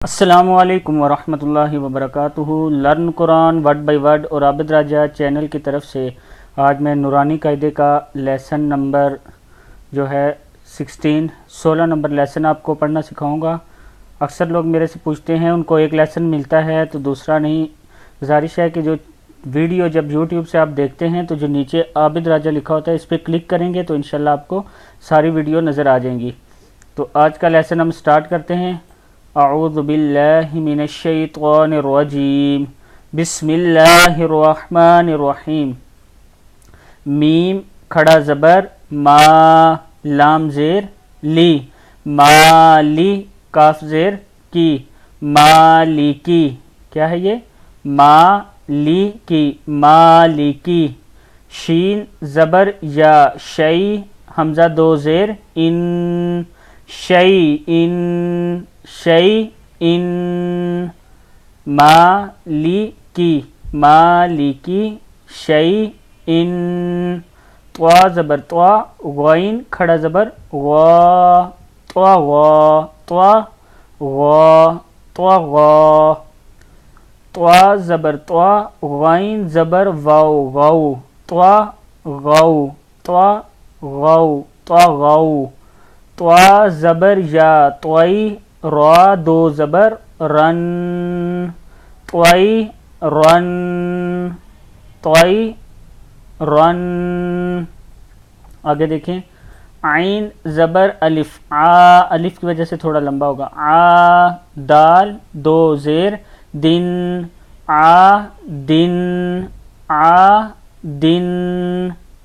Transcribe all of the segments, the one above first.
السلام علیکم ورحمۃ اللہ وبرکاتہ۔ Learn Quran word by word اور عابد راجہ چینل کی طرف سے آج میں نورانی قاعدے کا لیسن نمبر جو ہے 16 نمبر لیسن آپ کو پڑھنا سکھاؤں گا۔ اکثر لوگ میرے سے پوچھتے ہیں ان کو ایک لیسن ملتا ہے تو دوسرا نہیں۔ گزارش ہے کہ جو ویڈیو جب یوٹیوب سے آپ دیکھتے ہیں تو جو نیچے عابد راجہ لکھا ہوتا ہے اس پہ کلک کریں گے تو انشاءاللہ آپ کو ساری ویڈیو نظر آ جائیں گی۔ تو آج کا لیسن ہم سٹارٹ کرتے ہیں۔ اعوذ باللہ من الشیطان الرجیم، بسم اللہ الرحمن الرحیم۔ میم کھڑا زبر ما، لام زیر لی، مالی کاف زیر کی، مالکی۔ کیا ہے یہ؟ مالی کی، مالکی۔ شین زبر یا، شئی حمزہ دو زیر ان، شئی ان، شئی ان، مالکی، مالکی، شئی ان۔ طوا زبر طوا، غین کھڑا زبر غا، طوا غا، طوا غا، طوا غا۔ طوا زبر طوا، غین زبر واو، غو، طوا غو، طوا غو، طوا غو۔ طوا زبر یا، طوئی را دو زبر رن، طوئی رن، طوئی رن۔ آگے دیکھیں، عین زبر الف، الف کی وجہ سے تھوڑا لمبا ہوگا، دال دو زیر دن، دن، دن۔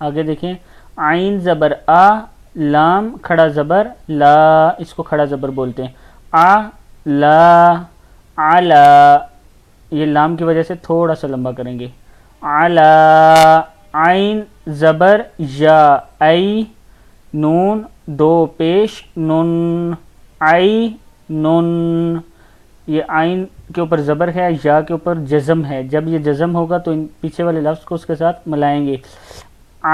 آگے دیکھیں، عین زبر لام کھڑا زبر لا، اس کو کھڑا زبر بولتے ہیں، لا، علا، یہ لام کی وجہ سے تھوڑا سا لمبا کریں گے، علا۔ عین زبر یا، ای نون دو پیش نن، ای نن۔ یہ عین کے اوپر زبر ہے، یا کے اوپر جزم ہے، جب یہ جزم ہوگا تو ان پیچھے والے لفظ کو اس کے ساتھ ملائیں گے،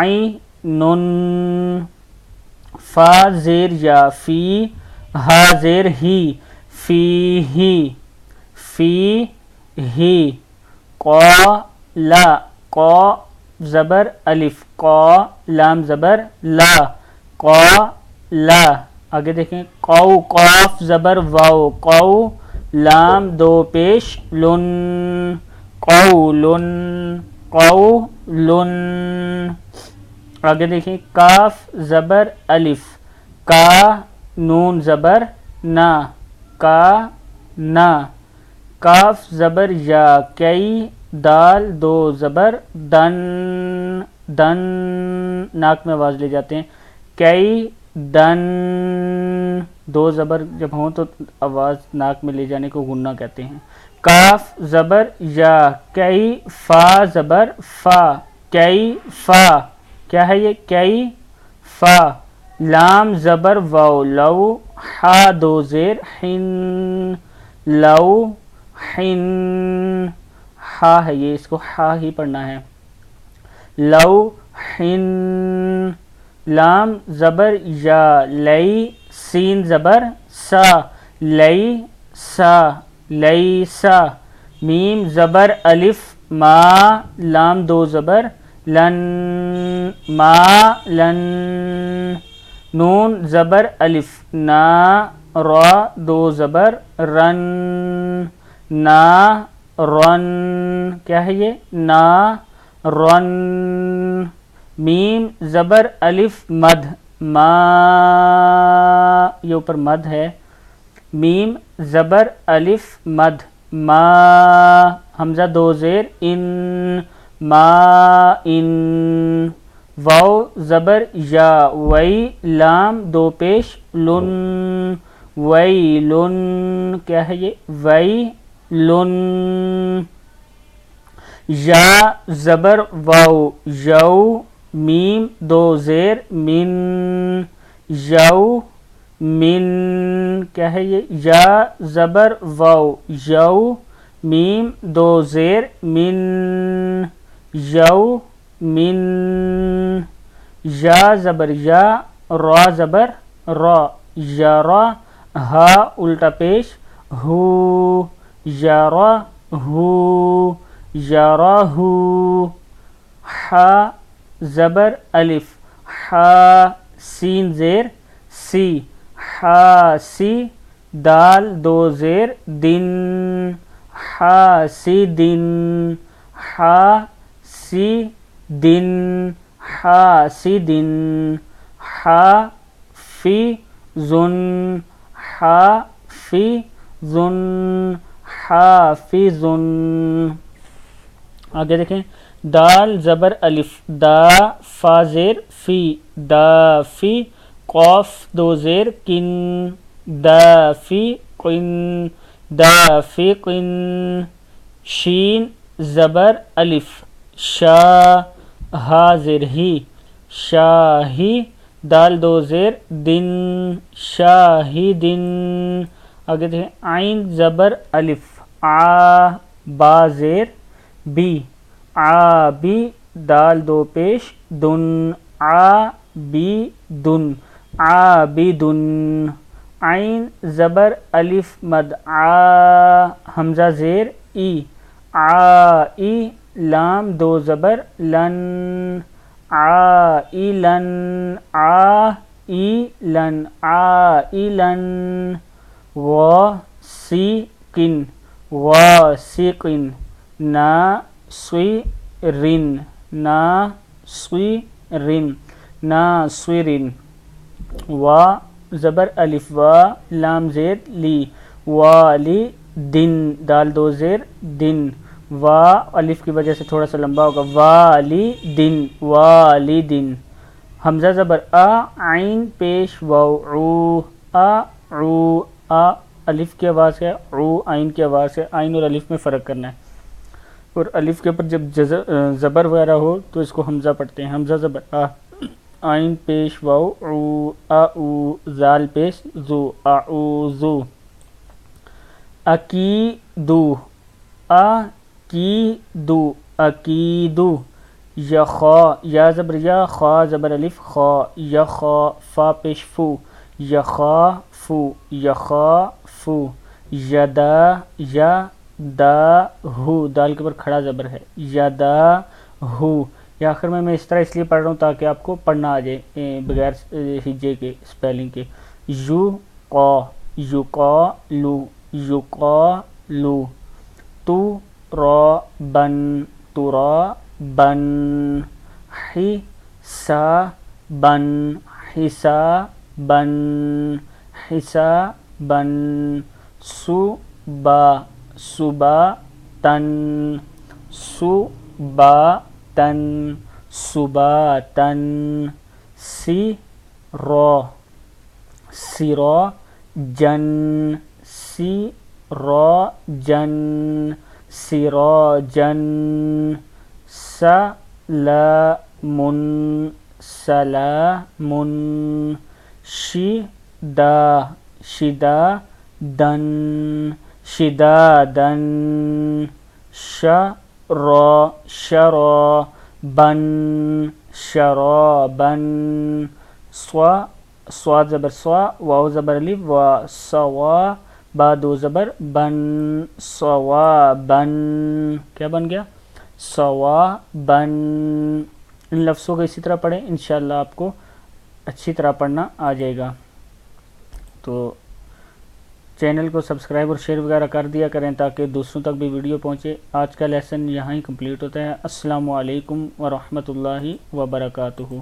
ای نن۔ فا زیر یا، فی ہا زیر ہی، فی ہی، فی ہی۔ قولا، قو زبر الف، قو لام زبر لا، قولا۔ آگے دیکھیں، قو قاف زبر واو، قو لام دو پیش لن، قولن، قولن۔ آگے دیکھیں، کاف زبر الف، کا نون زبر نا، کا نا۔ کاف زبر یا، کئی دال دو زبر دن، دن، ناک میں آواز لے جاتے ہیں، کئی دن۔ دو زبر جب ہوں تو آواز ناک میں لے جانے کو غنہ کہتے ہیں۔ کاف زبر یا، کئی فا زبر فا، کئی فا۔ کیا ہے یہ؟ کئی فا۔ لام زبر واو، لو ہا دو زیر حن، لو حن۔ ہا ہے یہ، اس کو ہا ہی پڑھنا ہے، لو حن۔ لام زبر یا، لئی سین زبر سا، لئی سا، لئی سا۔ میم زبر الف، ما لام دو زبر لن، ما لن۔ نون زبر الف، نا را دو زبر رن، نا رن۔ کیا ہے یہ؟ نا رن۔ میم زبر الف مد، ما، یہ اوپر مد ہے، میم زبر الف مد، ما حمزہ دو زیر ان، ما ان۔ واو زبر یا، وئی لام دو پیش لن، وئی لن۔ کیا ہے یہ؟ وئی لن۔ یا زبر واو، یو میم دو زیر من، یو من۔ کیا ہے یہ؟ یا زبر واو، یو میم دو زیر من، یو من۔ یا زبر یا، را زبر را، یارا، ہا الٹا پیش ہو یرہ یرہ حا زبر الف حا سین زیر سی حاسی دال دو زیر دن حاسدن حاسدن حاسدن حافظن حافظن حافظن. آگے دیکھیں دال زبر الف دا فا زیر فی دافی قاف دو زیر کن دافی قن دافقن شین زبر الف شا ہا زیر ہی شاہی دال دو زیر دن شاہدن. آگے دیکھیں عین زبر الف آ با زیر بی عابی دال دو پیش دن عابدن عابدن. عین زبر الف مد آ حمزہ زیر ای عائی لام دو زبر لن عائلن عائلن عائلن. غاسقن غاسقن ناصرن ناصرن ناصرن. وا زبر الف وا لام زیر لی والی دن دال دو زیر دن وا الف کی وجہ سے تھوڑا سا لمبا ہوگا والی دن والدن. حمزہ زبر آ عین پیش واو عو عو الف کی آواز ہے عو عین کی آواز ہے. عین اور الف میں فرق کرنا ہے اور الف کے اوپر جب زبر وغیرہ ہو تو اس کو حمزہ پڑھتے ہیں. حمزہ زبر آ عین پیش واو عو او زال پیش زو اعوذو. اکیدو اکیدو اکیدو. یخا یا زبر یا خا زبر الف خا یخا فا پیش فو یخافو یخافو. یدا یا دا ہو دال کے اوپر کھڑا زبر ہے یدا ہو. یہ آخر میں اس طرح اس لیے پڑھ رہا ہوں تاکہ آپ کو پڑھنا آ جائے بغیر ہجے کے اسپیلنگ کے. یو قا یقا لو یقا لو. تو را بن ترا بن حسا بن حسا بن حسا بن. صبا صبا تن صبا تن صبا تن. سرا سرا جن سرا جن سرا جن. سلام سلام. شدا شدا دن شدا دن. شرا شرا بن شرا بن. صاد زبر سوا واو زبر الف وا سوا با دو زبر بن سوا بن. کیا بن گیا سوا بن. ان لفظوں کو اسی طرح پڑھیں انشاءاللہ آپ کو اچھی طرح پڑھنا آ جائے گا. تو چینل کو سبسکرائب اور شیئر وغیرہ کر دیا کریں تاکہ دوسروں تک بھی ویڈیو پہنچے. آج کا لیسن یہاں ہی کمپلیٹ ہوتا ہے. السلام علیکم ورحمۃ اللہ وبرکاتہ.